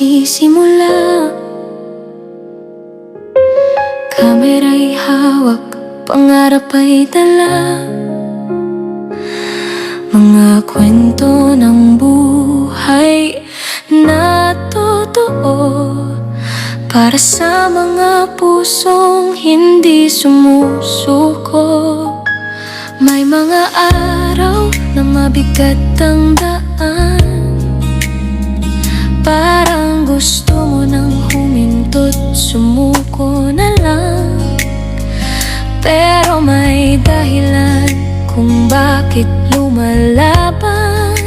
nagsisimula. Kamera'y hawak, pangarap ay dala. Mga kwento ng buhay na totoo, para sa mga pusong hindi sumusuko. May mga araw na mabigat ang daan, parang gusto mo nang huminto't sumuko na lang. Pero may dahilan kung bakit lumalaban.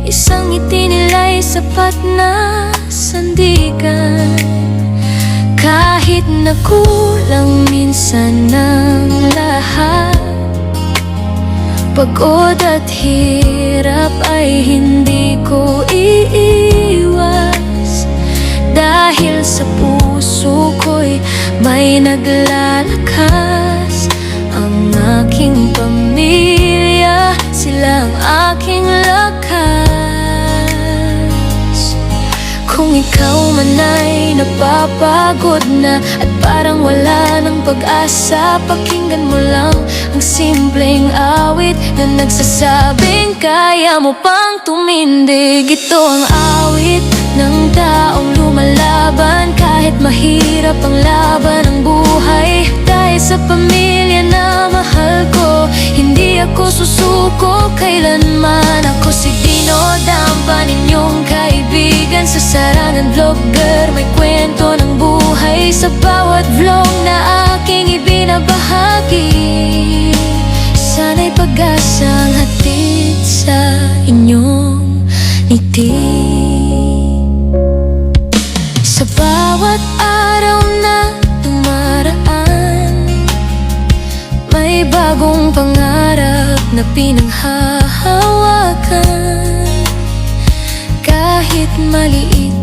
Isang ngiti nila'y sapat na sandigan, kahit na kulang minsan ng lahat. Pagod at hirap ay hindi ko iiwas, dahil sa puso ko'y may naglalakas. Ang aking pamilya, sila ang aking lakas. Kung ikaw man ay napapagod na at parang wala ng pag-asa, pakinggan mo lang ang simpleng awit na nagsasabing kaya mo pang tumindig. Ito ang awit ng taong lumalaban, kahit mahirap ang laban ng buhay. Dahil sa pamilya na mahal ko, hindi ako susuko kailanman. Ako si Dino Dampa, ninyong kaibigan. Sa sarangan vlogger, may kwento ng buhay sa bawat vlog na aking ibinabahagi. Sana'y pag-asang hatid sa inyong ngiti. Sa bawat araw na dumaraan, may bagong pangarap na pinanghahawakan. Kahit maliit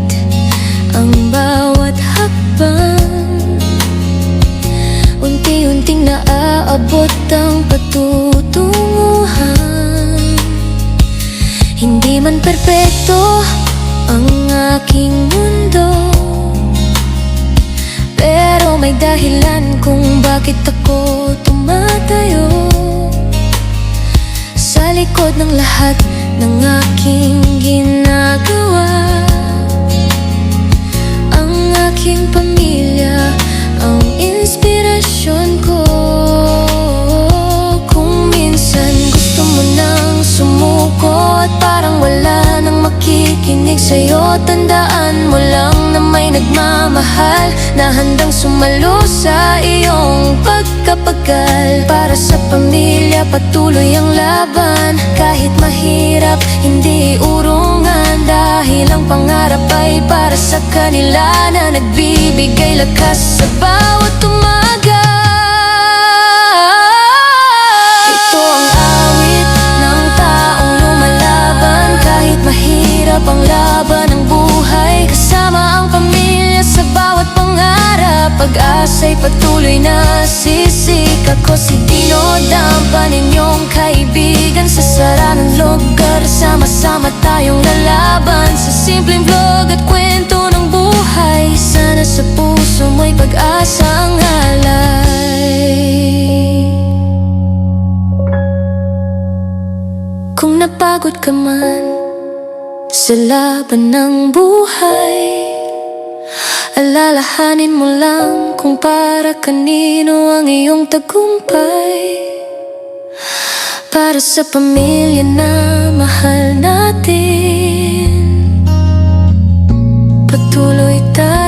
ang bawat hakbang, unti-unting naaabot ang patutunguhan. Hindi man perpekto ang aking mundo, pero may dahilan kung bakit ako tumatayo. Sa likod ng lahat ng aking ginagawa, ang aking pamilya ang inspirasyon ko. Kung minsan gusto mo nang sumuko at parang wala nang makikinig sa'yo, tandaan mo lang na may nagmamahal na handang sumalo sa iyong pagkapagal. Para sa pamilya, patuloy ang laban. Kahit mahirap, hindi urungan, dahil ang pangarap ay para sa kanila na nagbibigay lakas sa bawat umaga. Ito ang awit ng taong lumalaban, kahit mahirap ang laban ng buhay. Kasama ang pamilya sa bawat pangarap, pag-asa'y patuloy na sisik. Ako si Dino Dampa, ninyong kaibigan. Sa saranang lugar, sama-sama tayong lalaban. Sa simpleng vlog at kwento ng buhay, sana sa puso mo'y pag-asa ang alay. Kung napagod ka man sa laban ng buhay, alalahanin mo lang kung para kanino ang iyong tagumpay. Para sa pamilya na mahal natin, patuloy tayo.